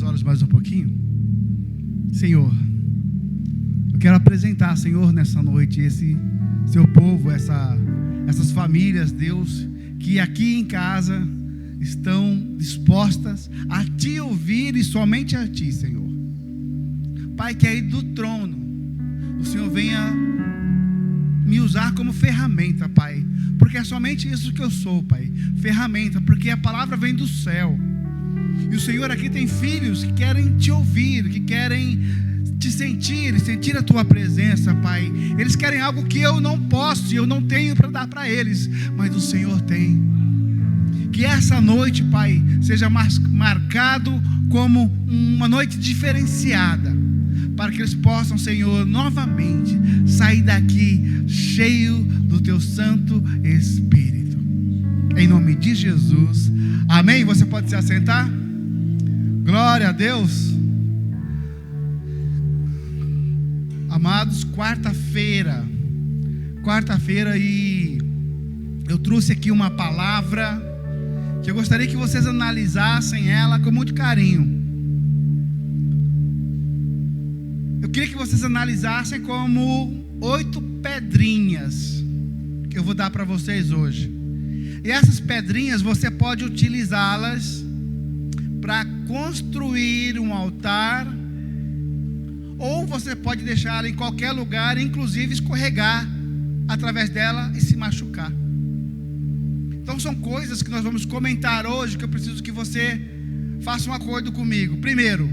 seus olhos mais um pouquinho. Senhor, eu quero apresentar, Senhor, nessa noite, esse seu povo, essas famílias, Deus, que aqui em casa estão dispostas a Te ouvir e somente a Ti, Senhor. Pai, que aí do trono o Senhor venha me usar como ferramenta, Pai, porque é somente isso que eu sou, Pai, ferramenta, porque a palavra vem do céu. E o Senhor aqui tem filhos que querem Te ouvir, que querem Te sentir, sentir a Tua presença, Pai. Eles querem algo que eu não posso e eu não tenho para dar para eles, mas o Senhor tem. Que essa noite, Pai, seja marcado como uma noite diferenciada, para que eles possam, Senhor, novamente sair daqui cheio do Teu Santo Espírito. Em nome de Jesus, amém? Você pode se assentar? Glória a Deus. Amados, quarta-feira, e eu trouxe aqui uma palavra que eu gostaria que vocês analisassem ela com muito carinho. Eu queria que vocês analisassem como 8 pedrinhas que eu vou dar para vocês hoje. E essas pedrinhas você pode utilizá-las para construir um altar, ou você pode deixá-la em qualquer lugar, inclusive escorregar através dela e se machucar. Então são coisas que nós vamos comentar hoje, que eu preciso que você faça um acordo comigo. Primeiro,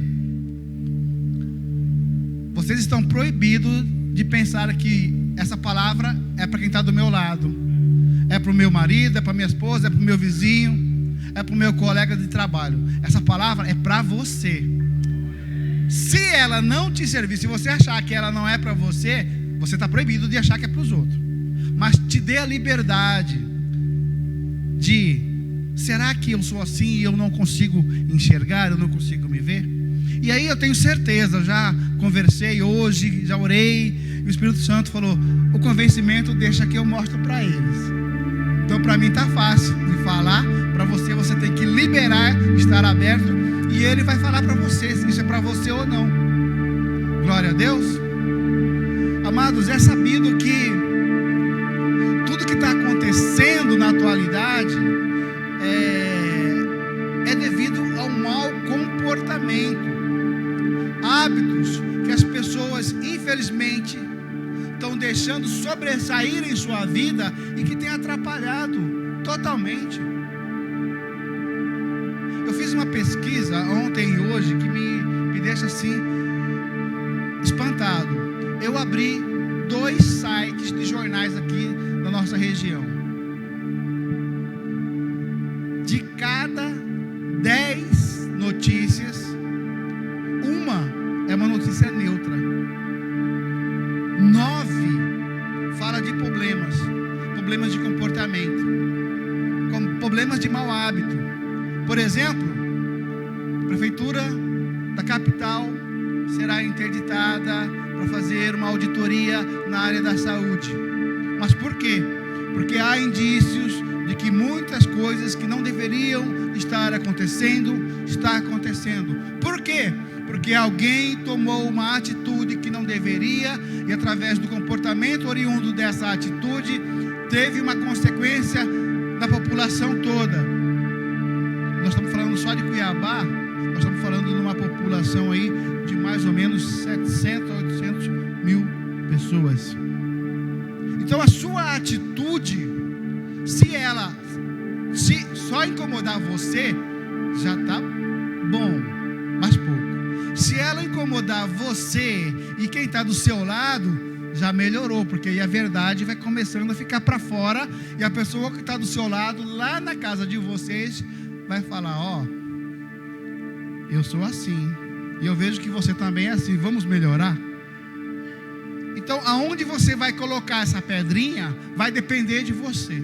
vocês estão proibidos de pensar que essa palavra é para quem está do meu lado, é para o meu marido, é para minha esposa, é para o meu vizinho, é para o meu colega de trabalho. Essa palavra é para você. Se ela não te servir, se você achar que ela não é para você, você está proibido de achar que é para os outros. Mas te dê a liberdade de: será que eu sou assim e eu não consigo enxergar, eu não consigo me ver? E aí eu tenho certeza, já conversei hoje, já orei, e o Espírito Santo falou: o convencimento deixa que eu mostro para eles. Então para mim está fácil de falar, para você, você tem que liberar, estar aberto, e Ele vai falar para você se isso é para você ou não. Glória a Deus. Amados, é sabido que tudo que está acontecendo na atualidade é devido ao mau comportamento, hábitos que as pessoas infelizmente estão deixando sobressair em sua vida e que tem atrapalhado totalmente. Eu fiz uma pesquisa ontem e hoje que me deixa assim espantado. Eu abri 2 sites de jornais aqui da nossa região. De cada 10 notícias, uma é uma notícia neutra. 9 fala de problemas de comportamento, como problemas de mau hábito. Por exemplo, a prefeitura da capital será interditada para fazer uma auditoria na área da saúde. Mas por quê? Porque há indícios de que muitas coisas que não deveriam estar acontecendo, está acontecendo. Por quê? Porque alguém tomou uma atitude que não deveria, e através do comportamento oriundo dessa atitude, teve uma consequência na população toda. Nós estamos falando só de Cuiabá, nós estamos falando de uma população aí de mais ou menos 700 a 800 mil pessoas. Então a sua atitude, se só incomodar você, já está bom, mas pouco. Se ela incomodar você e quem está do seu lado, já melhorou, porque aí a verdade vai começando a ficar para fora, e a pessoa que está do seu lado, lá na casa de vocês, vai falar: ó, eu sou assim, e eu vejo que você também é assim, vamos melhorar? Então, aonde você vai colocar essa pedrinha, vai depender de você.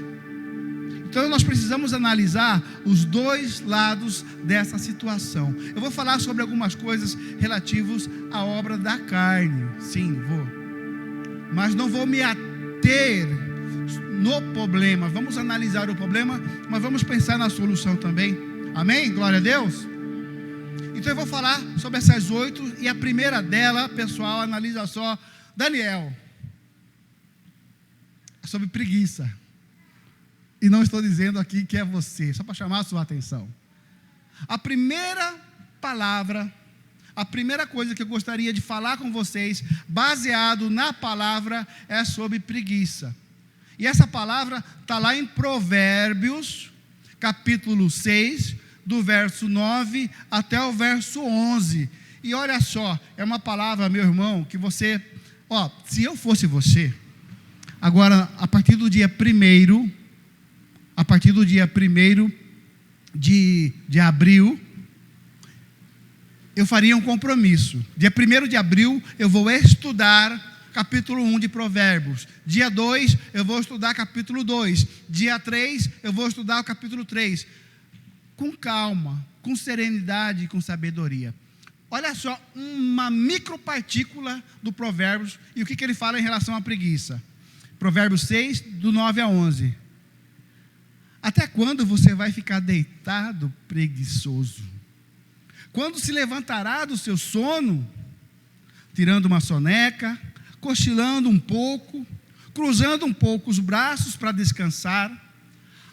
Então nós precisamos analisar os 2 lados dessa situação. Eu vou falar sobre algumas coisas relativas à obra da carne. Sim, vou. Mas não vou me ater no problema. Vamos analisar o problema, mas vamos pensar na solução também. Amém? Glória a Deus. Então eu vou falar sobre essas 8, e a primeira dela, pessoal, analisa só, Daniel, é sobre preguiça. E não estou dizendo aqui que é você, só para chamar a sua atenção. A primeira palavra, a primeira coisa que eu gostaria de falar com vocês, baseado na palavra, é sobre preguiça. E essa palavra está lá em Provérbios, capítulo 6, do verso 9 até o verso 11. E olha só, é uma palavra, meu irmão, que você, se eu fosse você, agora, a partir do dia 1º de abril, eu faria um compromisso. Dia 1º de abril, eu vou estudar capítulo 1 de Provérbios. Dia 2, eu vou estudar capítulo 2. Dia 3, eu vou estudar o capítulo 3. Com calma, com serenidade e com sabedoria. Olha só, uma micropartícula do Provérbios, e o que ele fala em relação à preguiça. Provérbios 6, do 9 a 11. Até quando você vai ficar deitado, preguiçoso? Quando se levantará do seu sono, tirando uma soneca, cochilando um pouco, cruzando um pouco os braços para descansar?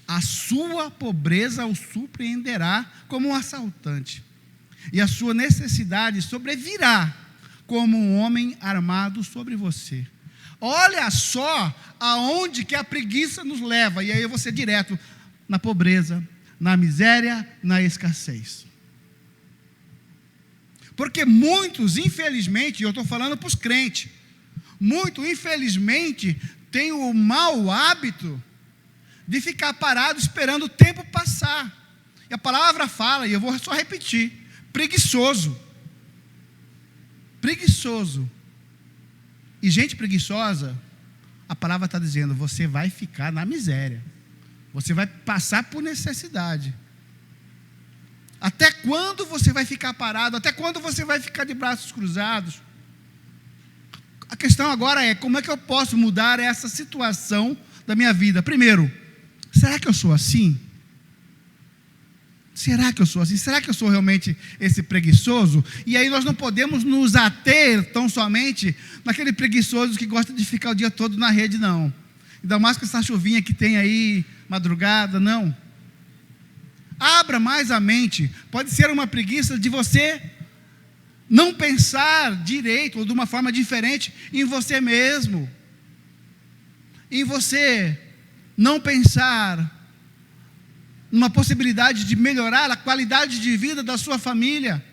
A sua pobreza o surpreenderá como um assaltante, e a sua necessidade sobrevirá como um homem armado sobre você. Olha só aonde que a preguiça nos leva, e aí eu vou ser direto, na pobreza, na miséria, na escassez. Porque muitos, infelizmente, eu estou falando para os crentes, muitos, infelizmente, têm o mau hábito de ficar parado esperando o tempo passar. E a palavra fala, e eu vou só repetir, preguiçoso. Preguiçoso. E gente preguiçosa, a palavra está dizendo, você vai ficar na miséria. Você vai passar por necessidade. Até quando você vai ficar parado? Até quando você vai ficar de braços cruzados? A questão agora é, como é que eu posso mudar essa situação da minha vida? Primeiro, será que eu sou assim? Será que eu sou assim? Será que eu sou realmente esse preguiçoso? E aí nós não podemos nos ater tão somente naquele preguiçoso que gosta de ficar o dia todo na rede, não. Ainda mais com essa chuvinha que tem aí, madrugada, não. Abra mais a mente. Pode ser uma preguiça de você não pensar direito ou de uma forma diferente em você mesmo. Em você não pensar numa possibilidade de melhorar a qualidade de vida da sua família.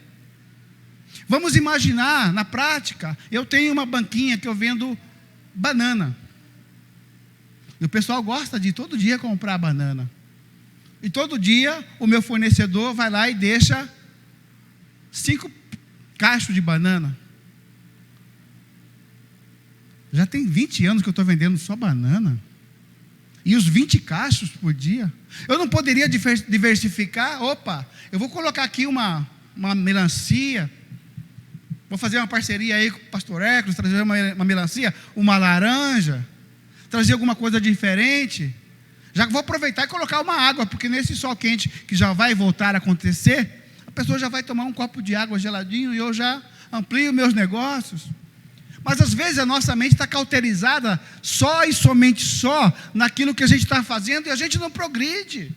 Vamos imaginar, na prática, eu tenho uma banquinha que eu vendo banana. E o pessoal gosta de todo dia comprar banana. E todo dia o meu fornecedor vai lá e deixa 5 cachos de banana. Já tem 20 anos que eu estou vendendo só banana. E os 20 cachos por dia. Eu não poderia diversificar? Opa, eu vou colocar aqui uma melancia. Vou fazer uma parceria aí com o pastor Hércules, trazer uma melancia, uma laranja, trazer alguma coisa diferente. Já vou aproveitar e colocar uma água, porque nesse sol quente que já vai voltar a acontecer, a pessoa já vai tomar um copo de água geladinho e eu já amplio meus negócios. Mas às vezes a nossa mente está cauterizada só e somente só naquilo que a gente está fazendo e a gente não progride.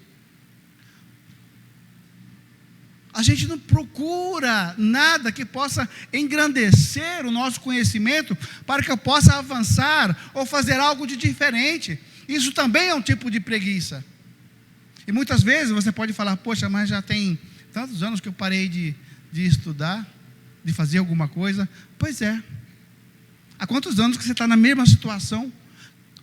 A gente não procura nada que possa engrandecer o nosso conhecimento para que eu possa avançar ou fazer algo de diferente. Isso também é um tipo de preguiça. E muitas vezes você pode falar, poxa, mas já tem tantos anos que eu parei de estudar, de fazer alguma coisa. Pois é. Há quantos anos que você está na mesma situação,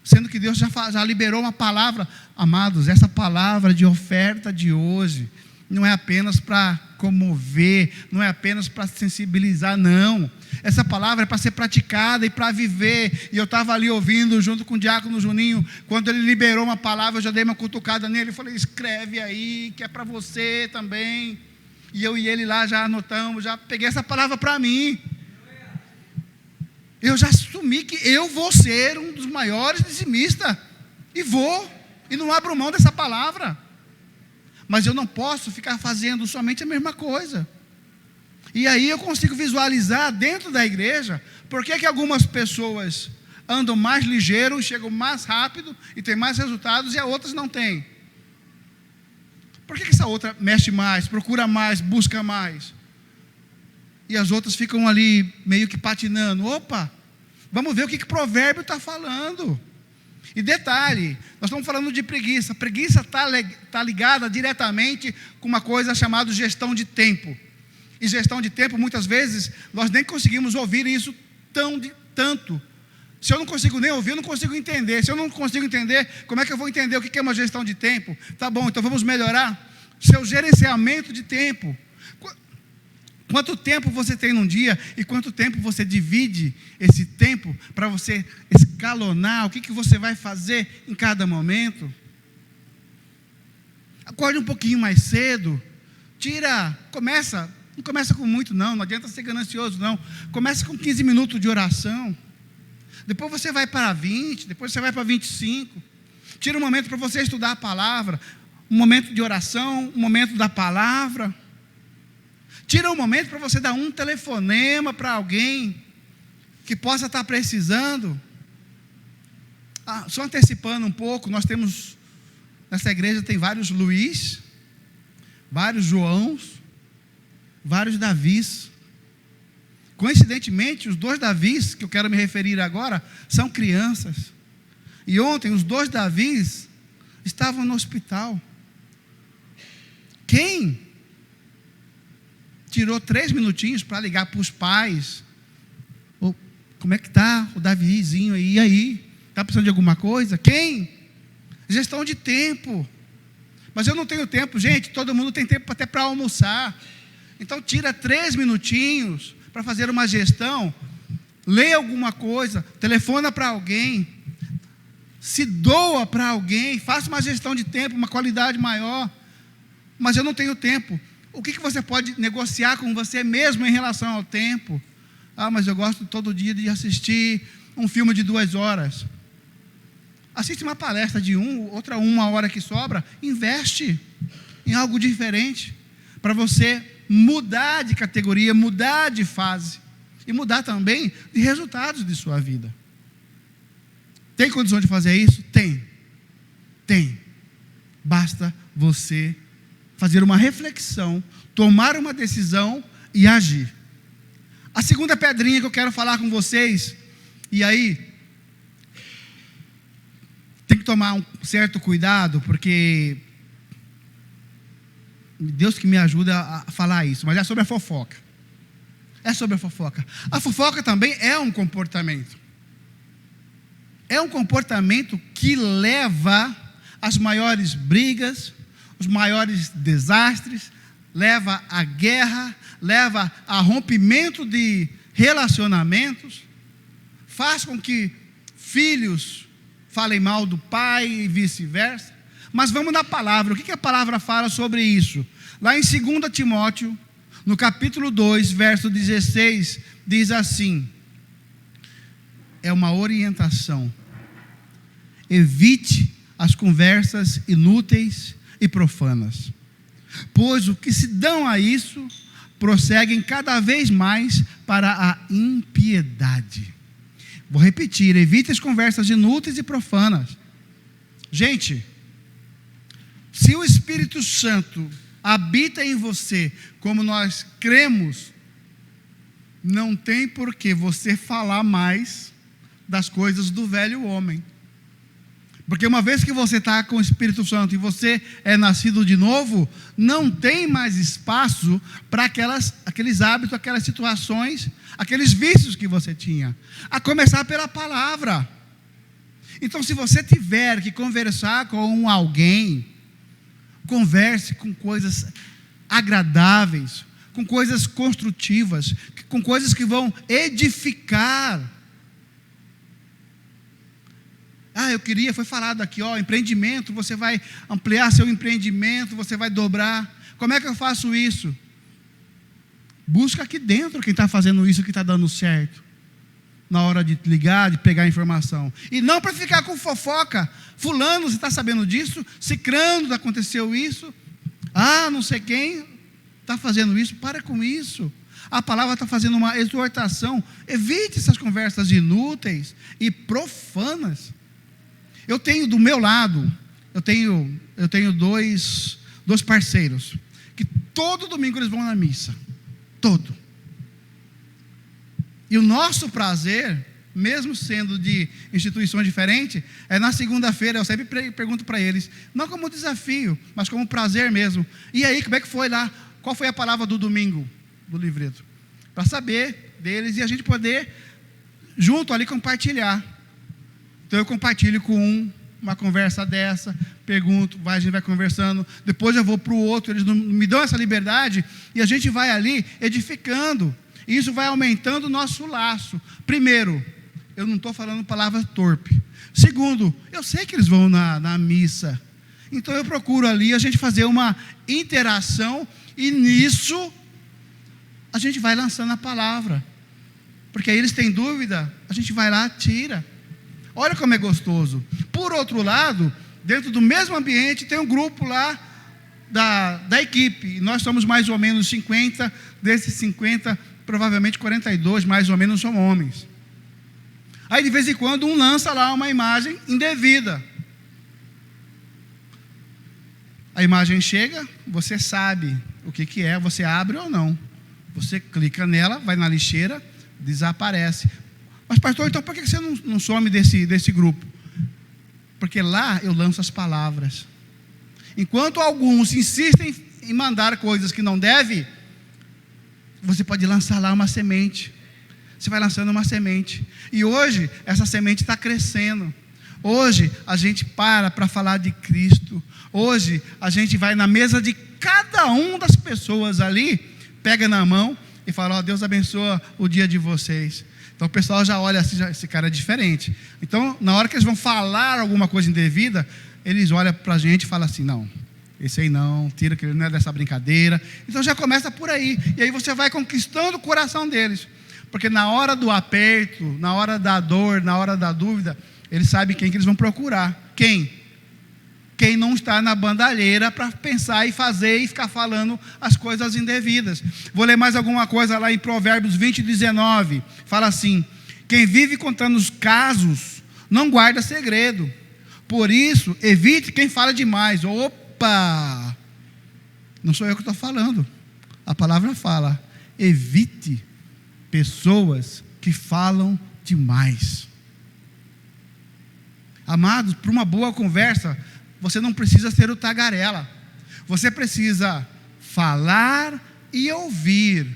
sendo que Deus já liberou uma palavra? Amados, essa palavra de oferta de hoje não é apenas para comover, não é apenas para sensibilizar, não. Essa palavra é para ser praticada e para viver. E eu estava ali ouvindo junto com o diácono Juninho, quando ele liberou uma palavra, eu já dei uma cutucada nele, eu falei, escreve aí, que é para você também. E eu e ele lá já anotamos, já peguei essa palavra para mim. Eu já assumi que eu vou ser um dos maiores dizimistas, e não abro mão dessa palavra. Mas eu não posso ficar fazendo somente a mesma coisa. E aí eu consigo visualizar dentro da igreja por que algumas pessoas andam mais ligeiro, chegam mais rápido e têm mais resultados, e as outras não têm. Por que essa outra mexe mais, procura mais, busca mais? E as outras ficam ali meio que patinando. Opa, vamos ver o que provérbio está falando. E detalhe, nós estamos falando de preguiça. Preguiça está ligada diretamente com uma coisa chamada gestão de tempo. E gestão de tempo, muitas vezes, nós nem conseguimos ouvir isso tanto. Se eu não consigo nem ouvir, eu não consigo entender. Se eu não consigo entender, como é que eu vou entender o que é uma gestão de tempo? Tá bom, então vamos melhorar seu gerenciamento de tempo. Quanto tempo você tem num dia e quanto tempo você divide esse tempo para você escalonar o que você vai fazer em cada momento? Acorde um pouquinho mais cedo. Não começa com muito não adianta ser ganancioso não. Começa com 15 minutos de oração. Depois você vai para 20, depois você vai para 25. Tira um momento para você estudar a palavra, um momento de oração, um momento da palavra. Tira um momento para você dar um telefonema para alguém que possa estar precisando. Só antecipando um pouco, nós temos, nessa igreja tem vários Luís, vários Joãos, vários Davis. Coincidentemente, os 2 Davis, que eu quero me referir agora, são crianças. E ontem, os 2 Davis estavam no hospital. Quem tirou 3 minutinhos para ligar para os pais? Como é que está o Davizinho aí? E aí? Está precisando de alguma coisa? Quem? Gestão de tempo. Mas eu não tenho tempo, gente. Todo mundo tem tempo até para almoçar. Então, tira 3 minutinhos para fazer uma gestão, lê alguma coisa, telefona para alguém, se doa para alguém, faça uma gestão de tempo, uma qualidade maior. Mas eu não tenho tempo. O que você pode negociar com você mesmo em relação ao tempo? Mas eu gosto todo dia de assistir um filme de 2 horas. Assiste uma palestra de outra 1 hora que sobra, investe em algo diferente, para você mudar de categoria, mudar de fase, e mudar também de resultados de sua vida. Tem condição de fazer isso? Tem. Basta você fazer uma reflexão, tomar uma decisão e agir. A segunda pedrinha que eu quero falar com vocês, e aí tem que tomar um certo cuidado, porque Deus que me ajuda a falar isso, mas é sobre a fofoca. A fofoca também é um comportamento. É um comportamento que leva às maiores brigas, os maiores desastres, leva à guerra, leva a rompimento de relacionamentos, faz com que filhos falem mal do pai e vice-versa. Mas vamos na palavra. O que a palavra fala sobre isso? Lá em 2 Timóteo, no capítulo 2, verso 16, diz assim: é uma orientação. Evite as conversas inúteis e profanas, pois os que se dão a isso prosseguem cada vez mais para a impiedade. Vou repetir: evite as conversas inúteis e profanas. Gente, se o Espírito Santo habita em você, como nós cremos, não tem por que você falar mais das coisas do velho homem. Porque uma vez que você está com o Espírito Santo e você é nascido de novo, não tem mais espaço para aqueles hábitos, aquelas situações, aqueles vícios que você tinha. A começar pela palavra. Então, se você tiver que conversar com alguém, converse com coisas agradáveis, com coisas construtivas, com coisas que vão edificar. Foi falado aqui, empreendimento, você vai ampliar seu empreendimento, você vai dobrar. Como é que eu faço isso? Busca aqui dentro quem está fazendo isso, que está dando certo, na hora de ligar, de pegar informação. E não para ficar com fofoca. Fulano, você está sabendo disso? Cicrano, aconteceu isso? Não sei quem está fazendo isso. Para com isso. A palavra está fazendo uma exortação. Evite essas conversas inúteis e profanas. Eu tenho do meu lado, eu tenho dois parceiros, que todo domingo eles vão na missa. Todo. E o nosso prazer, mesmo sendo de instituições diferentes, é na segunda-feira. Eu sempre pergunto para eles, não como desafio, mas como prazer mesmo. E aí, como é que foi lá? Qual foi a palavra do domingo do livreto? Para saber deles e a gente poder junto ali compartilhar. Então eu compartilho com uma conversa dessa, pergunto, a gente vai conversando, depois eu vou para o outro, eles me dão essa liberdade e a gente vai ali edificando. E isso vai aumentando o nosso laço. Primeiro, eu não estou falando palavra torpe. Segundo, eu sei que eles vão na missa. Então eu procuro ali a gente fazer uma interação. E nisso, a gente vai lançando a palavra. Porque aí eles têm dúvida, a gente vai lá, tira. Olha como é gostoso. Por outro lado, dentro do mesmo ambiente, tem um grupo lá da equipe. Nós somos mais ou menos 50. Desses 50, provavelmente 42, mais ou menos, são homens. Aí de vez em quando um lança lá uma imagem indevida. A imagem chega, você sabe o que é, você abre ou não. Você clica nela, vai na lixeira, desaparece. Mas pastor, então por que você não some desse grupo? Porque lá eu lanço as palavras. Enquanto alguns insistem em mandar coisas que não deve, você pode lançar lá uma semente. Você vai lançando uma semente. E hoje, essa semente está crescendo. Hoje, a gente para falar de Cristo. Hoje, a gente vai na mesa de cada uma das pessoas ali, pega na mão e fala, ó, Deus abençoa o dia de vocês. Então o pessoal já olha assim, esse cara é diferente. Então, na hora que eles vão falar alguma coisa indevida, eles olham para a gente e falam assim, não, esse aí não, tira que ele não é dessa brincadeira. Então já começa por aí. E aí você vai conquistando o coração deles. Porque na hora do aperto, na hora da dor, na hora da dúvida, eles sabem quem que eles vão procurar. Quem? Quem não está na bandalheira para pensar e fazer e ficar falando as coisas indevidas. Vou ler mais alguma coisa lá em Provérbios 20, 19. Fala assim, quem vive contando os casos, não guarda segredo. Por isso, evite quem fala demais. Opa! Não sou eu que estou falando. A palavra fala, evite pessoas que falam demais. Amados, para uma boa conversa, você não precisa ser o tagarela. Você precisa falar e ouvir.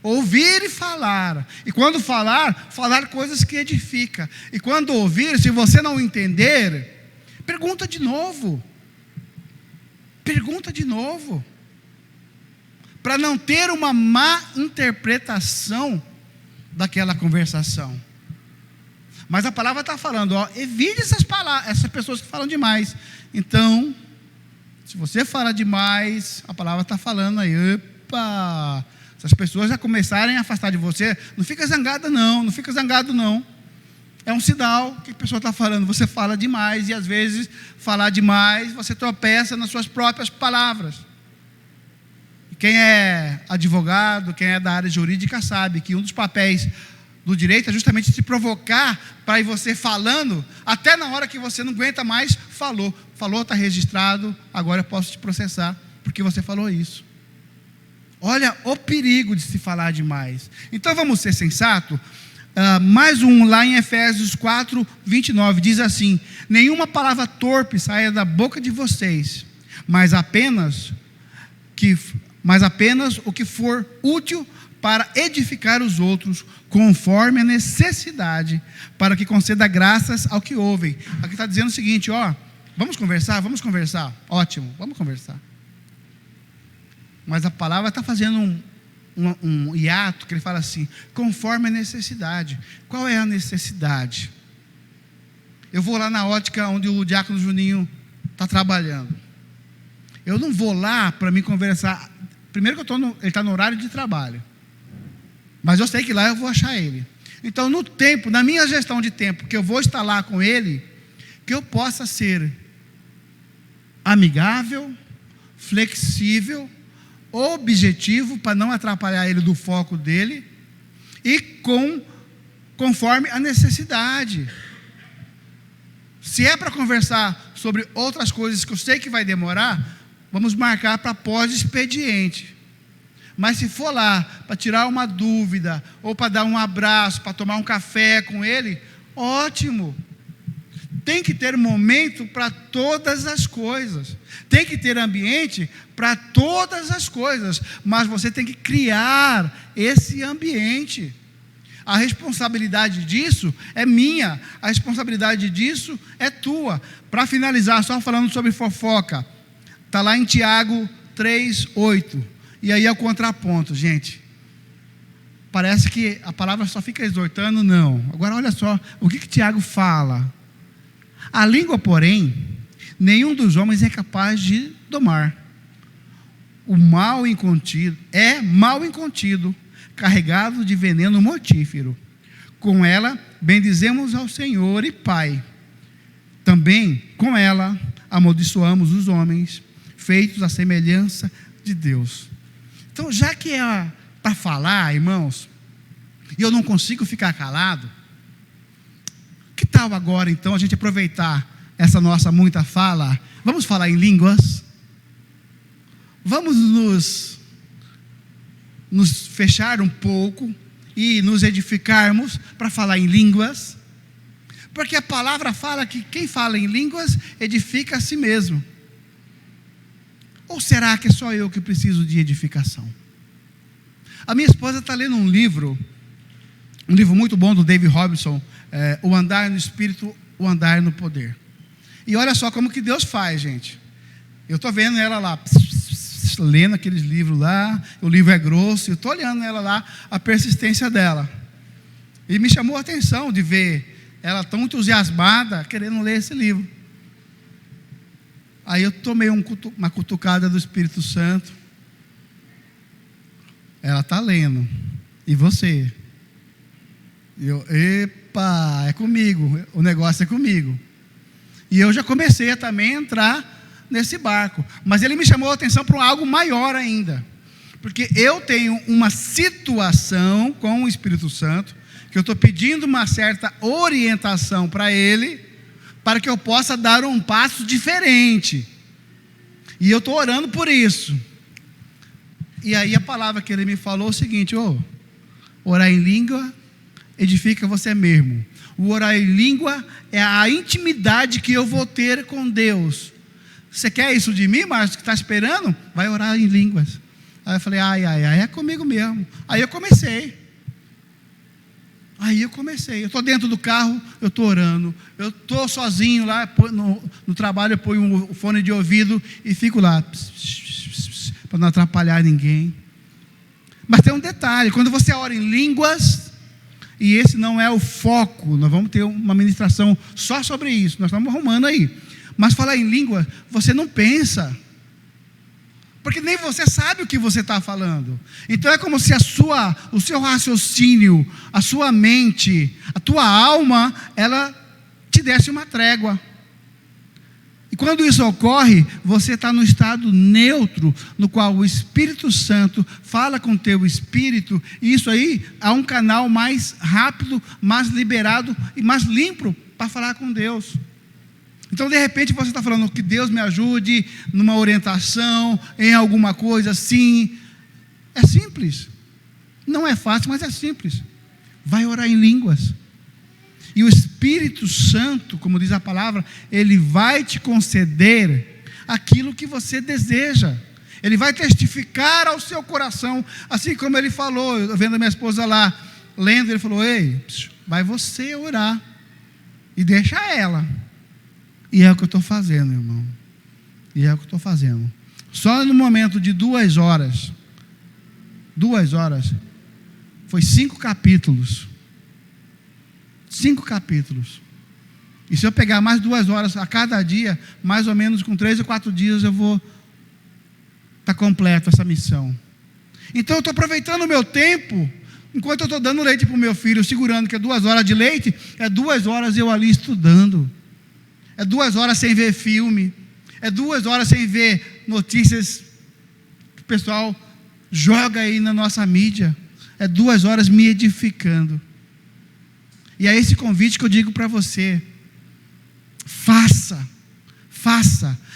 Ouvir e falar. E quando falar, falar coisas que edificam. E quando ouvir, se você não entender, pergunta de novo. Pergunta de novo. Para não ter uma má interpretação daquela conversação. Mas a palavra está falando, ó, evite essas pessoas que falam demais. Então, se você fala demais, a palavra está falando aí, opa, se as pessoas já começarem a afastar de você, não fica zangada não, não fica zangado não. É um sinal que a pessoa está falando, você fala demais, e às vezes, falar demais, você tropeça nas suas próprias palavras. Quem é advogado, quem é da área jurídica sabe que um dos papéis do direito é justamente te provocar para ir você falando, até na hora que você não aguenta mais, falou, está registrado, agora eu posso te processar, porque você falou isso. Olha o perigo de se falar demais. Então vamos ser sensatos. Mais um lá em Efésios 4, 29, diz assim, nenhuma palavra torpe saia da boca de vocês, mas apenas o que for útil para edificar os outros, conforme a necessidade, para que conceda graças ao que ouvem. Aqui está dizendo o seguinte, ó, vamos conversar, ótimo, vamos conversar. Mas a palavra está fazendo um hiato, que ele fala assim, conforme a necessidade. Qual é a necessidade? Eu vou lá na ótica onde o diácono Juninho está trabalhando. Eu não vou lá para me conversar. Primeiro que ele está no horário de trabalho. Mas eu sei que lá eu vou achar ele. Então, no tempo, na minha gestão de tempo, que eu vou estar lá com ele, que eu possa ser amigável, flexível, objetivo, para não atrapalhar ele do foco dele, e conforme a necessidade. Se é para conversar sobre outras coisas que eu sei que vai demorar, vamos marcar para pós-expediente. Mas se for lá para tirar uma dúvida, ou para dar um abraço, para tomar um café com ele, ótimo. Tem que ter momento para todas as coisas. Tem que ter ambiente para todas as coisas. Mas você tem que criar esse ambiente. A responsabilidade disso é minha. A responsabilidade disso é tua. Para finalizar, só falando sobre fofoca. Está lá em Tiago 3:8. E aí é o contraponto, gente. Parece que a palavra só fica exortando, não. Agora olha só, o que Tiago fala? A língua, porém, nenhum dos homens é capaz de domar. O mal incontido é mal incontido, carregado de veneno mortífero. Com ela bendizemos ao Senhor e Pai. Também com ela amaldiçoamos os homens, feitos à semelhança de Deus. Então, já que é para falar, irmãos, e eu não consigo ficar calado, que tal agora, então, a gente aproveitar essa nossa muita fala? Vamos falar em línguas? Vamos nos fechar um pouco e nos edificarmos para falar em línguas? Porque a palavra fala que quem fala em línguas edifica a si mesmo. Ou será que é só eu que preciso de edificação? A minha esposa está lendo um livro muito bom do David Robinson, O Andar no Espírito, O Andar no Poder. E olha só como que Deus faz, gente. Eu estou vendo ela lá, lendo aqueles livros lá, o livro é grosso, eu estou olhando ela lá, a persistência dela. E me chamou a atenção de ver ela tão entusiasmada, querendo ler esse livro. Aí eu tomei uma cutucada do Espírito Santo. Ela está lendo. E você? Epa, é comigo. O negócio é comigo. E eu já comecei a também entrar nesse barco. Mas ele me chamou a atenção para algo maior ainda. Porque eu tenho uma situação com o Espírito Santo, que eu estou pedindo uma certa orientação para ele, para que eu possa dar um passo diferente. E eu estou orando por isso. E aí a palavra que ele me falou é o seguinte: orar em língua edifica você mesmo. O orar em língua é a intimidade que eu vou ter com Deus. Você quer isso de mim, Márcio, que está esperando? Vai orar em línguas. Aí eu falei, é comigo mesmo. Aí eu comecei. Eu estou dentro do carro, eu estou orando. Eu estou sozinho lá no trabalho, eu ponho o fone de ouvido e fico lá, para não atrapalhar ninguém. Mas tem um detalhe: quando você ora em línguas, e esse não é o foco, nós vamos ter uma ministração só sobre isso, nós estamos arrumando aí. Mas falar em língua, você não pensa, porque nem você sabe o que você está falando. Então é como se o seu raciocínio, a sua mente, a tua alma, ela te desse uma trégua. E quando isso ocorre, você está no estado neutro, no qual o Espírito Santo fala com o teu espírito, e isso aí há um canal mais rápido, mais liberado e mais limpo para falar com Deus. Então, de repente, você está falando que Deus me ajude numa orientação, em alguma coisa assim. É simples. Não é fácil, mas é simples. Vai orar em línguas. E o Espírito Santo, como diz a palavra, ele vai te conceder aquilo que você deseja. Ele vai testificar ao seu coração, assim como ele falou, eu vendo a minha esposa lá, lendo, ele falou, vai você orar, e deixa ela. E é o que eu estou fazendo, irmão. E é o que eu estou fazendo. Só no momento de 2 horas, foi 5 capítulos. 5 capítulos. E se eu pegar mais 2 horas a cada dia, mais ou menos com 3 ou 4 dias eu vou estar completo essa missão. Então eu estou aproveitando o meu tempo, enquanto eu estou dando leite para o meu filho, segurando que é 2 horas de leite, é 2 horas eu ali estudando. É 2 horas sem ver filme. É 2 horas sem ver notícias que o pessoal Joga aí na nossa mídia. É 2 horas me edificando. E é esse convite que eu digo para você. Faça.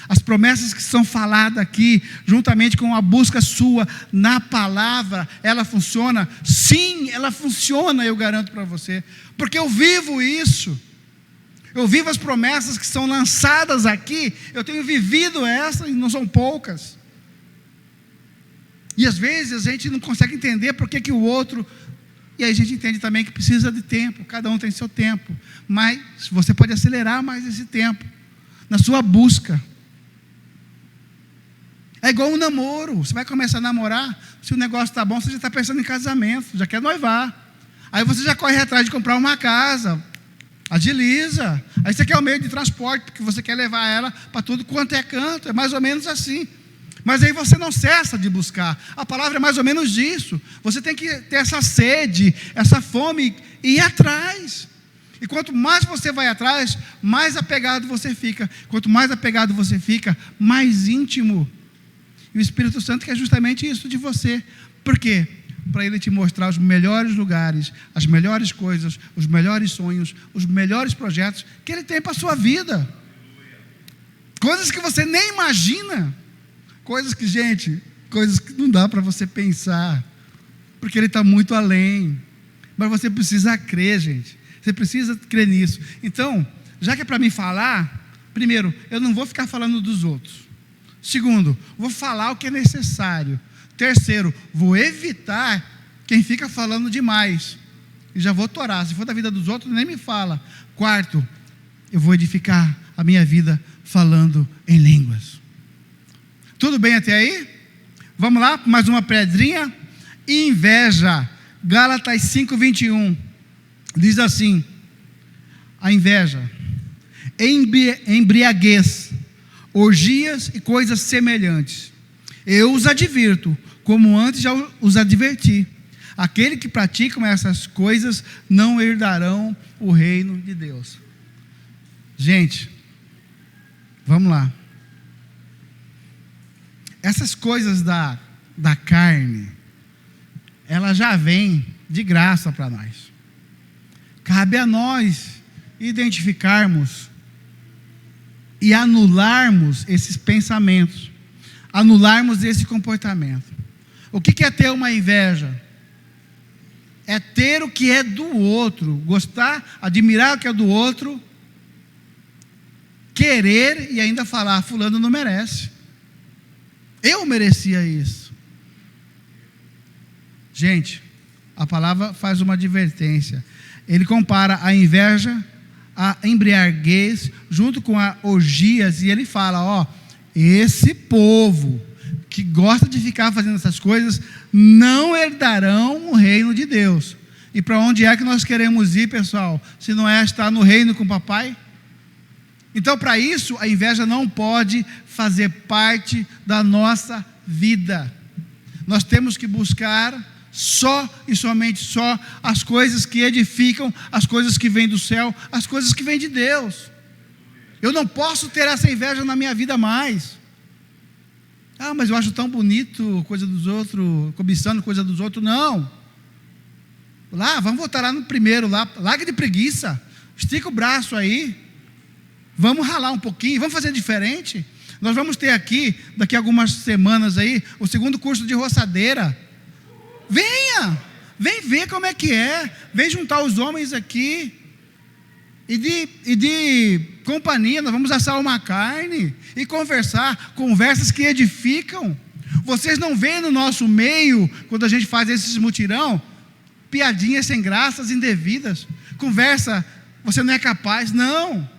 As promessas que são faladas aqui, juntamente com a busca sua na palavra, ela funciona? Sim, ela funciona, eu garanto para você. Porque eu vivo isso. Eu vivo as promessas que são lançadas aqui. Eu tenho vivido essas, e não são poucas. E às vezes a gente não consegue entender por que o outro... E aí a gente entende também que precisa de tempo. Cada um tem seu tempo. Mas você pode acelerar mais esse tempo na sua busca. É igual um namoro. Você vai começar a namorar, se o negócio está bom, você já está pensando em casamento, já quer noivar. Aí você já corre atrás de comprar uma casa, agiliza. Aí você quer o meio de transporte, porque você quer levar ela para tudo quanto é canto. É mais ou menos assim. Mas aí você não cessa de buscar. A palavra é mais ou menos disso. Você tem que ter essa sede, essa fome, e ir atrás. E quanto mais você vai atrás, mais apegado você fica. Quanto mais apegado você fica, mais íntimo. E o Espírito Santo quer justamente isso de você. Por quê? Para Ele te mostrar os melhores lugares, as melhores coisas, os melhores sonhos, os melhores projetos que Ele tem para a sua vida. Coisas que você nem imagina. Coisas que não dá para você pensar. Porque Ele está muito além. Mas você precisa crer, gente. Você precisa crer nisso. Então, já que é para mim falar, primeiro, eu não vou ficar falando dos outros. Segundo, vou falar o que é necessário. Terceiro, vou evitar quem fica falando demais. E já vou torar. Se for da vida dos outros, nem me fala. Quarto, eu vou edificar a minha vida falando em línguas. Tudo bem até aí? Vamos lá, mais uma pedrinha. Inveja. Gálatas 5:21. Diz assim: a inveja, embriaguez, orgias e coisas semelhantes. Eu os advirto, como antes já os adverti. Aquele que praticam essas coisas não herdarão o reino de Deus. Gente, vamos lá. Essas coisas da carne, ela já vem de graça para nós. Cabe a nós identificarmos e anularmos esses pensamentos, anularmos esse comportamento. O que é ter uma inveja? É ter o que é do outro, gostar, admirar o que é do outro, querer e ainda falar: fulano não merece, eu merecia isso. Gente, a palavra faz uma advertência. Ele compara a inveja, a embriaguez, junto com a orgias, e ele fala: esse povo que gosta de ficar fazendo essas coisas, não herdarão o reino de Deus. E para onde é que nós queremos ir, pessoal? Se não é estar no reino com o papai? Então, para isso, a inveja não pode fazer parte da nossa vida. Nós temos que buscar só e somente só as coisas que edificam, as coisas que vêm do céu, as coisas que vêm de Deus. Eu não posso ter essa inveja na minha vida mais. Mas eu acho tão bonito coisa dos outros, cobiçando coisa dos outros. Não. Vamos voltar lá no primeiro, larga de preguiça, estica o braço aí, vamos ralar um pouquinho, vamos fazer diferente. Nós vamos ter aqui, daqui a algumas semanas aí, o segundo curso de roçadeira. Vem ver como é que é, vem juntar os homens aqui, e de companhia, nós vamos assar uma carne, e conversar, conversas que edificam. Vocês não veem no nosso meio, quando a gente faz esses mutirão, piadinhas sem graças, indevidas, conversa, você não é capaz, não.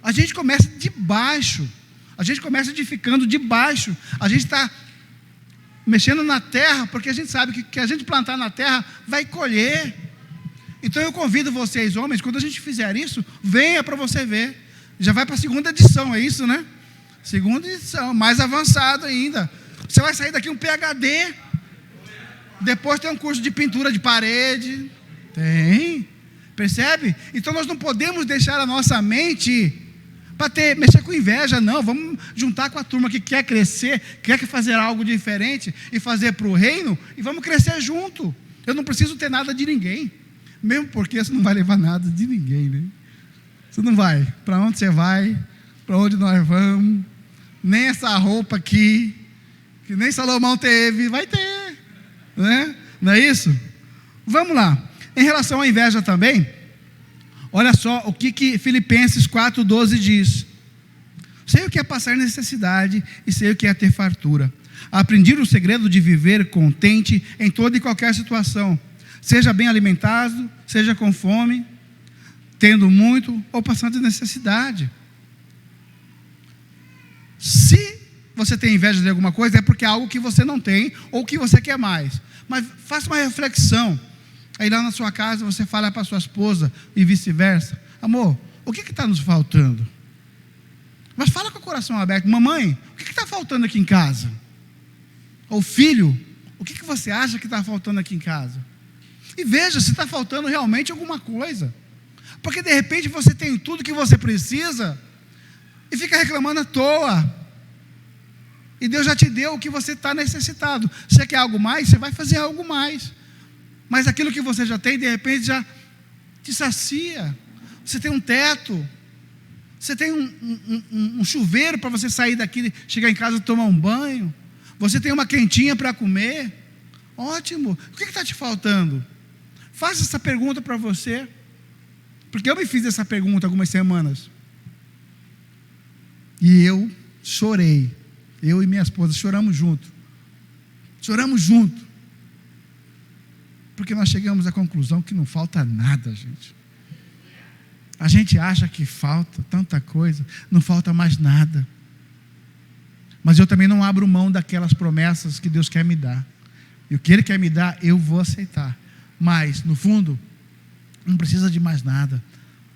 A gente começa de baixo, a gente começa edificando de baixo, a gente está mexendo na terra, porque a gente sabe que a gente plantar na terra, vai colher. Então eu convido vocês, homens, quando a gente fizer isso, venha para você ver, já vai para a segunda edição, é isso, né? Segunda edição, mais avançado ainda, você vai sair daqui um PhD, depois tem um curso de pintura de parede, percebe? Então nós não podemos deixar a nossa mente para mexer com inveja, não. Vamos juntar com a turma que quer crescer, quer fazer algo diferente e fazer para o reino, e vamos crescer junto. Eu não preciso ter nada de ninguém, mesmo porque você não vai levar nada de ninguém, né? Você não vai. Para onde você vai? Para onde nós vamos? Nem essa roupa aqui, que nem Salomão teve, vai ter, né? Não é isso? Vamos lá. Em relação à inveja também, olha só o que Filipenses 4,12 diz. Sei o que é passar necessidade e sei o que é ter fartura. Aprendi o segredo de viver contente em toda e qualquer situação. Seja bem alimentado, seja com fome, tendo muito ou passando necessidade. Se você tem inveja de alguma coisa, é porque é algo que você não tem ou que você quer mais. Mas faça uma reflexão. Aí lá na sua casa você fala para a sua esposa e vice-versa: amor, o que está nos faltando? Mas fala com o coração aberto: mamãe, o que está faltando aqui em casa? Ou filho, o que você acha que está faltando aqui em casa? E veja se está faltando realmente alguma coisa. Porque de repente você tem tudo que você precisa e fica reclamando à toa. E Deus já te deu o que você está necessitado. Você quer algo mais? Você vai fazer algo mais. Mas aquilo que você já tem, de repente já te sacia. Você tem um teto. Você tem um chuveiro para você sair daqui, chegar em casa e tomar um banho. Você tem uma quentinha para comer. Ótimo. O que está te faltando? Faça essa pergunta para você. Porque eu me fiz essa pergunta algumas semanas. E eu chorei. Eu e minha esposa choramos junto. Choramos junto. Porque nós chegamos à conclusão que não falta nada, gente. A gente acha que falta tanta coisa, não falta mais nada. Mas eu também não abro mão daquelas promessas que Deus quer me dar. E o que Ele quer me dar, eu vou aceitar. Mas, no fundo, não precisa de mais nada.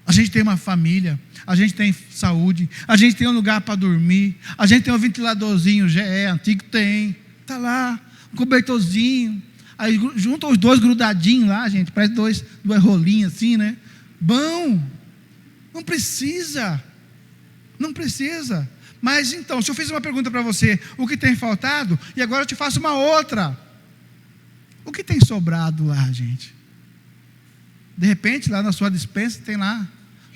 A gente tem uma família, a gente tem saúde, a gente tem um lugar para dormir, a gente tem um ventiladorzinho, antigo tem, está lá, um cobertorzinho, aí junta os dois grudadinhos lá, gente, parece duas rolinhas assim, né? Bom, não precisa, mas então, se eu fiz uma pergunta para você, o que tem faltado, e agora eu te faço uma outra, o que tem sobrado lá, gente? De repente, lá na sua despensa tem lá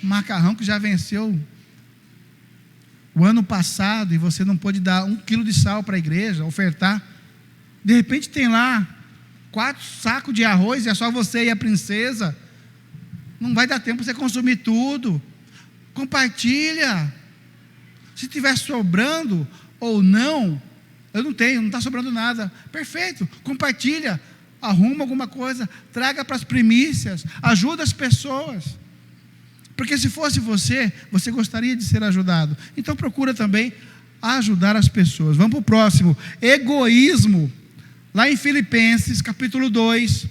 um macarrão que já venceu o ano passado e você não pôde dar 1 quilo de sal para a igreja, ofertar. De repente tem lá 4 sacos de arroz e é só você e a princesa. Não vai dar tempo para você consumir tudo. Compartilha. Se estiver sobrando ou não, eu não tenho, não está sobrando nada. Perfeito, compartilha. Arruma alguma coisa, traga para as primícias, ajuda as pessoas. Porque se fosse você gostaria de ser ajudado. Então procura também ajudar as pessoas. Vamos para o próximo. Egoísmo. Lá em Filipenses, capítulo 2,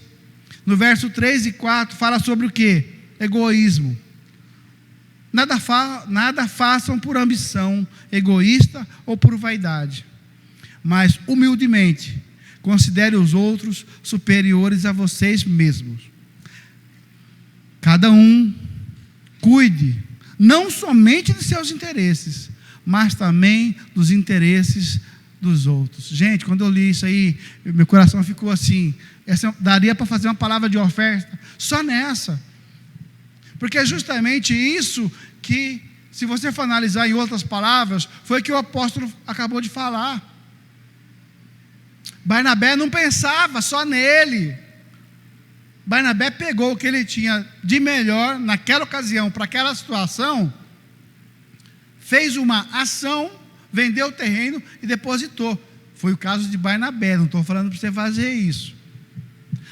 no verso 3 e 4, fala sobre o quê? Egoísmo. Nada façam por ambição egoísta ou por vaidade, mas humildemente considere os outros superiores a vocês mesmos. Cada um cuide não somente de seus interesses, mas também dos interesses dos outros. Gente, quando eu li isso aí, meu coração ficou assim. Daria para fazer uma palavra de oferta só nessa. Porque é justamente isso que, se você for analisar em outras palavras, foi que o apóstolo acabou de falar. Barnabé não pensava só nele. Barnabé pegou o que ele tinha de melhor naquela ocasião, para aquela situação, fez uma ação, vendeu o terreno e depositou. Foi o caso de Barnabé, não estou falando para você fazer isso.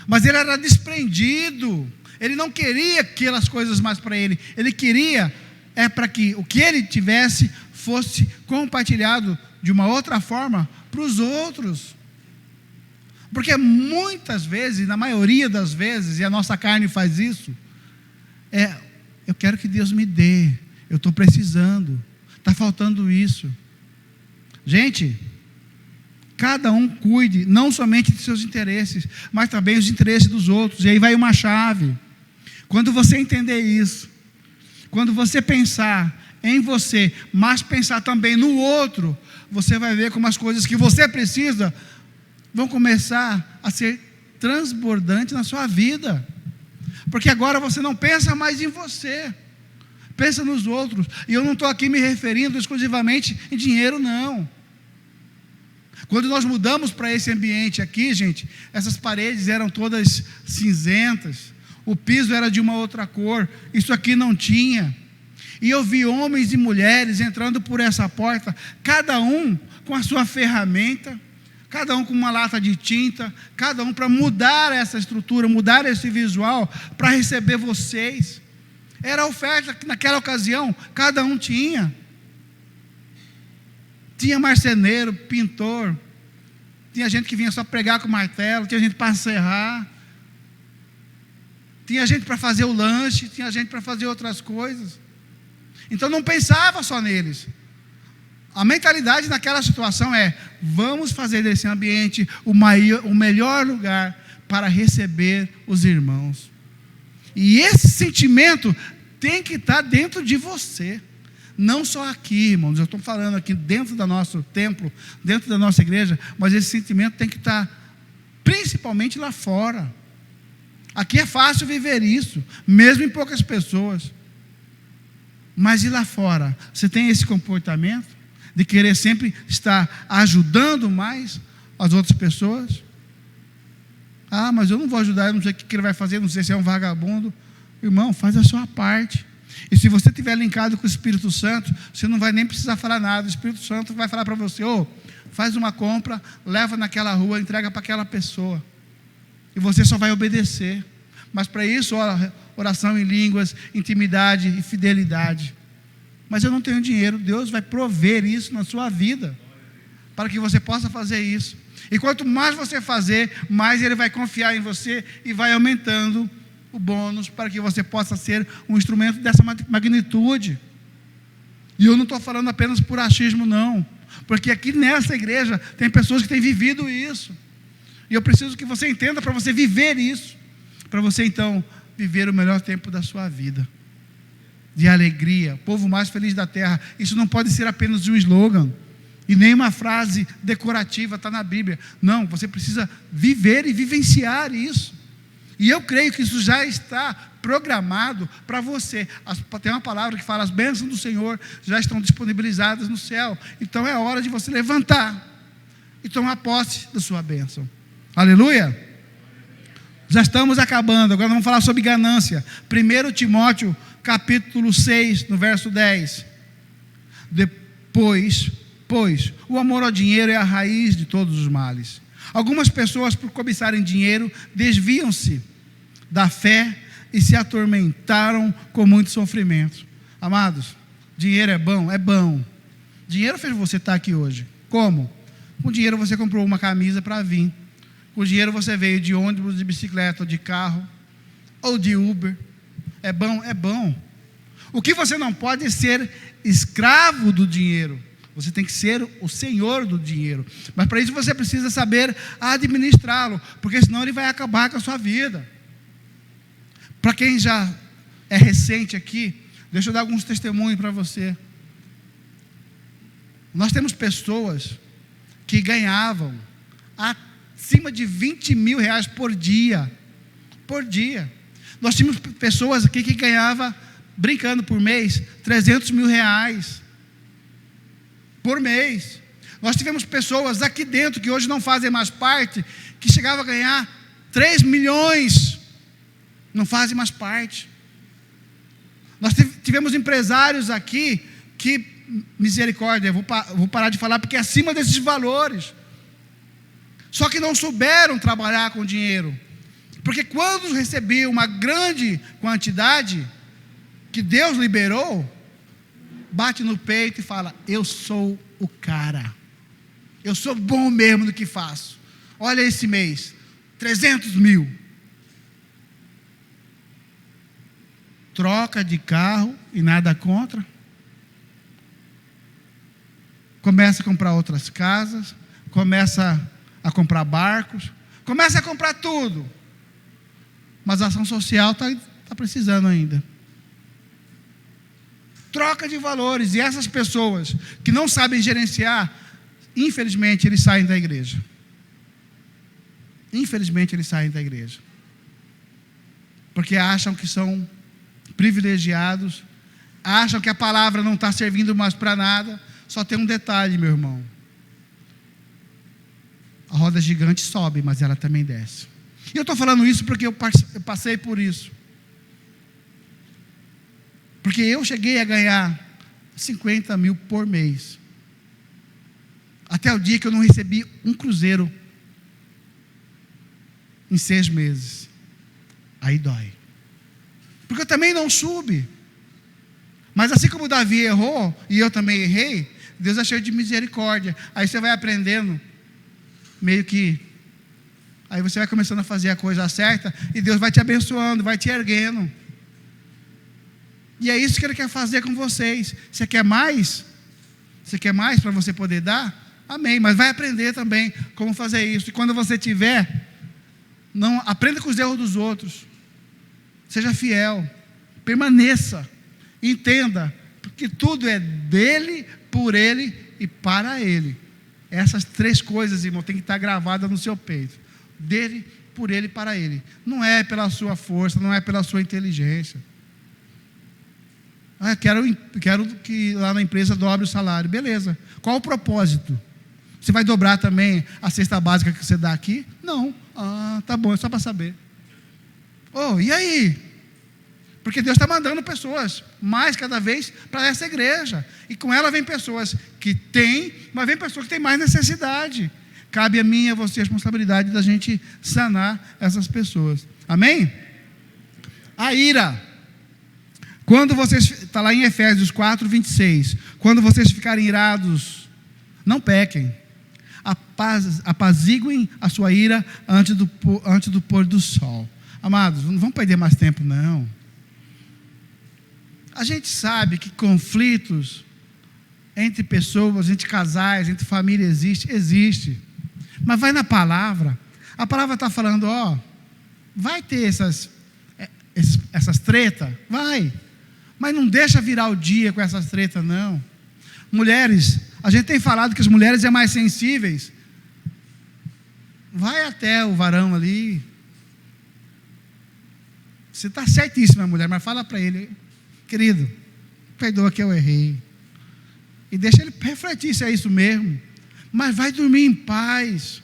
Mas ele era desprendido, ele não queria aquelas coisas mais para ele, ele queria para que o que ele tivesse fosse compartilhado de uma outra forma para os outros. Porque muitas vezes, na maioria das vezes, e a nossa carne faz isso, eu quero que Deus me dê, eu estou precisando, está faltando isso. Gente, cada um cuide, não somente de seus interesses, mas também os interesses dos outros, e aí vai uma chave. Quando você entender isso, quando você pensar em você, mas pensar também no outro, você vai ver como as coisas que você precisa vão começar a ser transbordantes na sua vida. Porque agora você não pensa mais em você, pensa nos outros. E eu não estou aqui me referindo exclusivamente em dinheiro, não. Quando nós mudamos para esse ambiente aqui, gente, essas paredes eram todas cinzentas, o piso era de uma outra cor, isso aqui não tinha. E eu vi homens e mulheres entrando por essa porta, cada um com a sua ferramenta, cada um com uma lata de tinta, cada um para mudar essa estrutura, mudar esse visual, para receber vocês. Era a oferta que naquela ocasião cada um tinha. Tinha marceneiro, pintor, tinha gente que vinha só pregar com martelo, tinha gente para serrar, tinha gente para fazer o lanche, tinha gente para fazer outras coisas. Então não pensava só neles. A mentalidade naquela situação é: vamos fazer desse ambiente o melhor lugar para receber os irmãos. E esse sentimento tem que estar dentro de você. Não só aqui, irmãos, eu estou falando aqui dentro do nosso templo, dentro da nossa igreja, mas esse sentimento tem que estar principalmente lá fora. Aqui é fácil viver isso, mesmo em poucas pessoas. Mas e lá fora? Você tem esse comportamento de querer sempre estar ajudando mais as outras pessoas? Ah, mas eu não vou ajudar, eu não sei o que ele vai fazer, não sei se é um vagabundo. Irmão, faz a sua parte. E se você estiver linkado com o Espírito Santo, você não vai nem precisar falar nada. O Espírito Santo vai falar para você: faz uma compra, leva naquela rua, entrega para aquela pessoa. E você só vai obedecer. Mas para isso, oração em línguas, intimidade e fidelidade. Mas eu não tenho dinheiro. Deus vai prover isso na sua vida, para que você possa fazer isso. E quanto mais você fazer, mais Ele vai confiar em você e vai aumentando o bônus para que você possa ser um instrumento dessa magnitude. E eu não estou falando apenas por achismo, não, porque aqui nessa igreja tem pessoas que têm vivido isso, e eu preciso que você entenda para você viver isso, para você então viver o melhor tempo da sua vida, de alegria, povo mais feliz da terra. Isso não pode ser apenas um slogan, e nem uma frase decorativa, está na Bíblia. Não, você precisa viver e vivenciar isso. E eu creio que isso já está programado para você. Tem uma palavra que fala: as bênçãos do Senhor já estão disponibilizadas no céu. Então é hora de você levantar e tomar posse da sua bênção. Aleluia! Já estamos acabando. Agora vamos falar sobre ganância. 1 Timóteo capítulo 6, no verso 10. Pois o amor ao dinheiro é a raiz de todos os males. Algumas pessoas, por cobiçarem dinheiro, desviam-se da fé e se atormentaram com muito sofrimento. Amados, dinheiro é bom? É bom. Dinheiro fez você estar aqui hoje. Como? Com dinheiro você comprou uma camisa para vir. Com dinheiro você veio de ônibus, de bicicleta, ou de carro, ou de Uber. É bom? É bom. O que você não pode é ser escravo do dinheiro. Você tem que ser o senhor do dinheiro. Mas para isso você precisa saber administrá-lo, porque senão ele vai acabar com a sua vida. Para quem já é recente aqui, deixa eu dar alguns testemunhos para você. Nós temos pessoas que ganhavam acima de 20 mil reais por dia. Por dia. Nós tínhamos pessoas aqui que ganhavam, brincando por mês, 300 mil reais por mês. Nós tivemos pessoas aqui dentro que hoje não fazem mais parte, que chegavam a ganhar 3 milhões, não fazem mais parte. Nós tivemos empresários aqui que, misericórdia, vou parar de falar porque é acima desses valores, só que não souberam trabalhar com dinheiro, porque quando recebiam uma grande quantidade que Deus liberou, bate no peito e fala: eu sou o cara, eu sou bom mesmo no que faço. Olha esse mês, 300 mil. Troca de carro e nada contra. Começa a comprar outras casas, começa a comprar barcos, começa a comprar tudo. Mas a ação social está precisando ainda. troca de valores. E essas pessoas que não sabem gerenciar, infelizmente, eles saem da igreja. Infelizmente, eles saem da igreja. Porque acham que são privilegiados, acham que a palavra não está servindo mais para nada. Só tem um detalhe, meu irmão. A roda gigante sobe, mas ela também desce. E eu estou falando isso porque eu passei por isso. Porque eu cheguei a ganhar 50 mil por mês. Até o dia que eu não recebi um cruzeiro em 6 meses. Aí dói. Porque eu também não soube. Mas assim como Davi errou, e eu também errei, Deus é cheio de misericórdia. Aí você vai aprendendo, meio que, aí você vai começando a fazer a coisa certa, e Deus vai te abençoando, vai te erguendo. E é isso que Ele quer fazer com vocês. Você quer mais? Você quer mais para você poder dar? Amém, mas vai aprender também como fazer isso. E quando você tiver, não aprenda com os erros dos outros. Seja fiel, permaneça, entenda, porque tudo é dele, por ele e para ele. Essas 3 coisas, irmão, tem que estar gravadas no seu peito. Dele, por ele e para ele. Não é pela sua força, não é pela sua inteligência. Quero que lá na empresa dobre o salário. Beleza. Qual o propósito? Você vai dobrar também a cesta básica que você dá aqui? Não. Ah, tá bom, é só para saber. Oh, e aí? Porque Deus está mandando pessoas mais cada vez para essa igreja. E com ela vem pessoas que têm, mas vem pessoas que têm mais necessidade. Cabe a mim e a você a responsabilidade da gente sanar essas pessoas. Amém? A ira. Quando vocês, está lá em Efésios 4, 26. Quando vocês ficarem irados, não pequem. Apaziguem a sua ira antes do pôr do sol. Amados, não vamos perder mais tempo, não. A gente sabe que conflitos entre pessoas, entre casais, entre famílias existe. Mas vai na palavra. A palavra está falando, vai ter essas tretas, vai. Mas não deixa virar o dia com essas tretas, não. Mulheres, a gente tem falado que as mulheres é mais sensíveis. Vai até o varão ali. Você está certíssima, mulher, mas fala para ele, querido, perdoa que eu errei. E deixa ele refletir se é isso mesmo. Mas vai dormir em paz.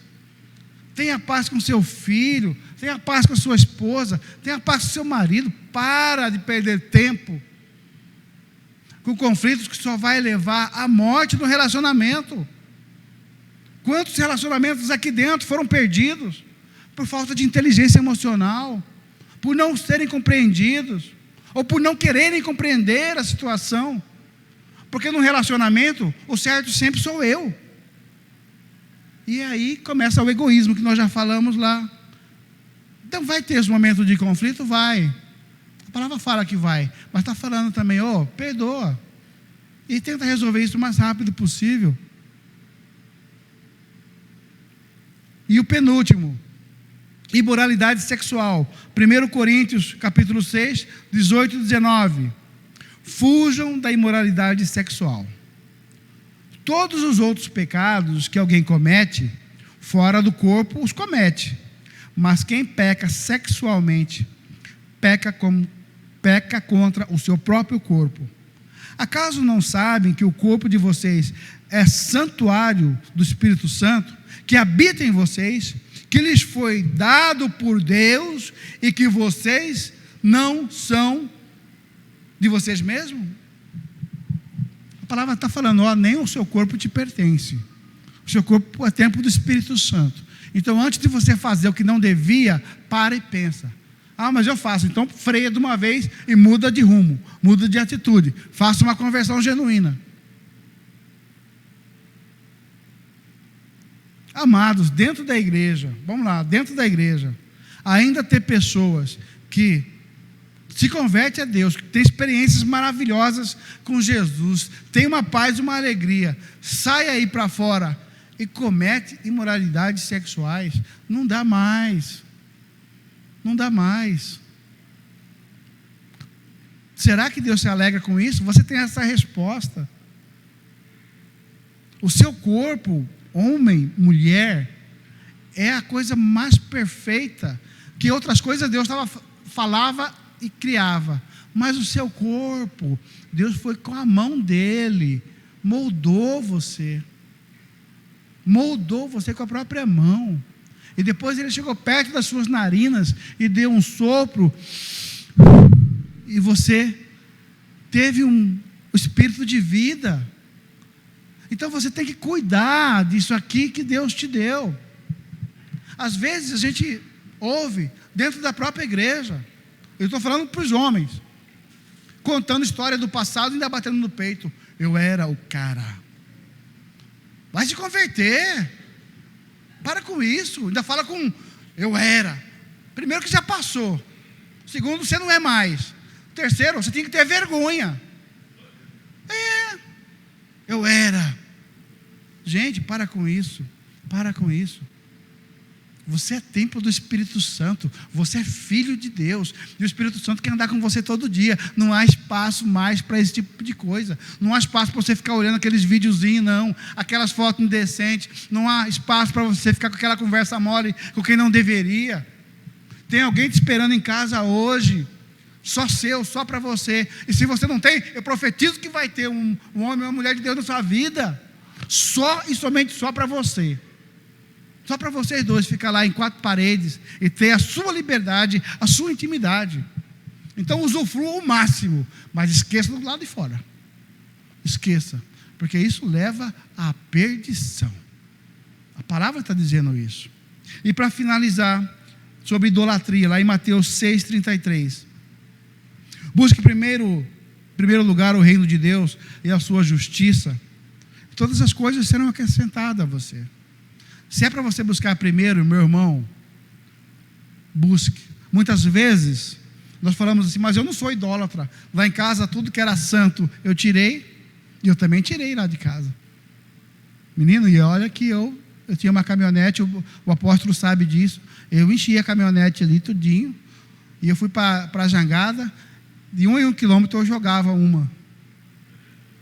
Tenha paz com seu filho, tenha paz com a sua esposa, tenha paz com seu marido. Para de perder tempo com conflitos que só vai levar à morte do relacionamento. Quantos relacionamentos aqui dentro foram perdidos por falta de inteligência emocional, por não serem compreendidos, ou por não quererem compreender a situação? Porque no relacionamento, o certo sempre sou eu. E aí começa o egoísmo que nós já falamos lá. Então vai ter esse momento de conflito? Vai. A palavra fala que vai, mas está falando também, perdoa. E tenta resolver isso o mais rápido possível. E o penúltimo, imoralidade sexual. 1 Coríntios, capítulo 6, 18 e 19. Fujam da imoralidade sexual. Todos os outros pecados que alguém comete, fora do corpo, os comete. Mas quem peca sexualmente, peca contra o seu próprio corpo. Acaso não sabem que o corpo de vocês é santuário do Espírito Santo, que habita em vocês, que lhes foi dado por Deus e que vocês não são de vocês mesmos? A palavra está falando, nem o seu corpo te pertence. O seu corpo é templo do Espírito Santo. Então, antes de você fazer o que não devia, para e pensa. Mas eu faço. Então, freia de uma vez e muda de rumo, muda de atitude. Faça uma conversão genuína. Amados, dentro da igreja, vamos lá, dentro da igreja, ainda ter pessoas que se convertem a Deus, que tem experiências maravilhosas com Jesus, tem uma paz e uma alegria, sai aí para fora e comete imoralidades sexuais, não dá mais. Será que Deus se alegra com isso? Você tem essa resposta. O seu corpo, homem, mulher, é a coisa mais perfeita, que outras coisas Deus falava e criava, mas o seu corpo, Deus foi com a mão dele, moldou você com a própria mão, e depois ele chegou perto das suas narinas, e deu um sopro, e você teve o espírito de vida. Então você tem que cuidar disso aqui que Deus te deu. Às vezes a gente ouve dentro da própria igreja, eu estou falando para os homens, contando história do passado e ainda batendo no peito. Eu era o cara. Vai se converter. Para com isso. Ainda fala com eu era. Primeiro que já passou. Segundo, você não é mais. Terceiro, você tem que ter vergonha. Eu era. Gente, para com isso. Para com isso. Você é templo do Espírito Santo. Você é filho de Deus. E o Espírito Santo quer andar com você todo dia. Não há espaço mais para esse tipo de coisa. Não há espaço para você ficar olhando aqueles videozinhos, não. Aquelas fotos indecentes. Não há espaço para você ficar com aquela conversa mole com quem não deveria. Tem alguém te esperando em casa hoje. Só seu, só para você. E se você não tem, eu profetizo que vai ter um homem ou uma mulher de Deus na sua vida. Só e somente só para você. Só para vocês dois ficar lá em 4 paredes e ter a sua liberdade, a sua intimidade. Então usufrua o máximo, mas esqueça do lado de fora. Esqueça, porque isso leva à perdição. A palavra está dizendo isso. E para finalizar, sobre idolatria, lá em Mateus 6,33. Busque em primeiro lugar o reino de Deus e a sua justiça. Todas as coisas serão acrescentadas a você. Se é para você buscar primeiro, meu irmão, busque. Muitas vezes, nós falamos assim, mas eu não sou idólatra. Lá em casa, tudo que era santo, eu tirei, e eu também tirei lá de casa. Menino, e olha que eu tinha uma caminhonete, o apóstolo sabe disso, eu enchi a caminhonete ali, tudinho, e eu fui para a jangada, de 1 em 1 quilômetro eu jogava uma.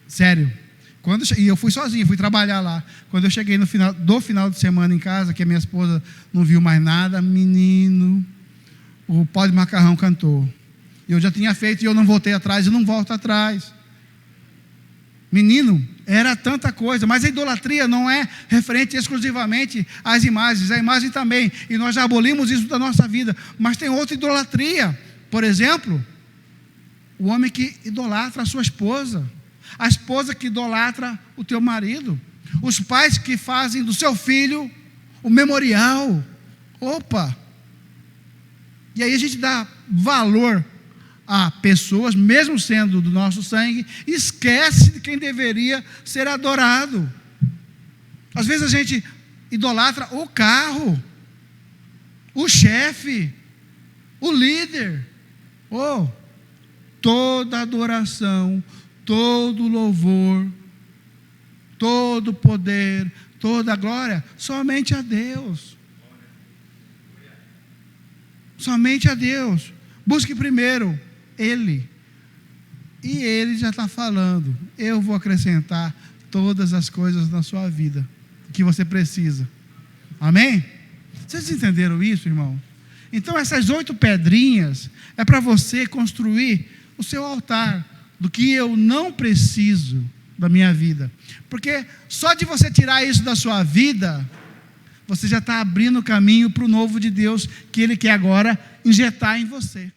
Sério. E eu fui sozinho, fui trabalhar lá. Quando eu cheguei no final de semana em casa, que a minha esposa não viu mais nada, menino, o pó de macarrão cantou. Eu já tinha feito e eu não voltei atrás, e não volto atrás. Menino, era tanta coisa, mas a idolatria não é referente exclusivamente às imagens, a imagem também, e nós já abolimos isso da nossa vida, mas tem outra idolatria. Por exemplo, o homem que idolatra a sua esposa, a esposa que idolatra o teu marido, os pais que fazem do seu filho o memorial. Opa! E aí a gente dá valor a pessoas, mesmo sendo do nosso sangue, esquece de quem deveria ser adorado. Às vezes a gente idolatra o carro, o chefe, o líder. Toda adoração, todo louvor, todo poder, toda glória, somente a Deus. Somente a Deus. Busque primeiro Ele. E Ele já está falando, eu vou acrescentar todas as coisas na sua vida que você precisa. Amém? Vocês entenderam isso, irmão? Então essas 8 pedrinhas é para você construir o seu altar do que eu não preciso da minha vida. Porque só de você tirar isso da sua vida, você já está abrindo o caminho para o novo de Deus que Ele quer agora injetar em você.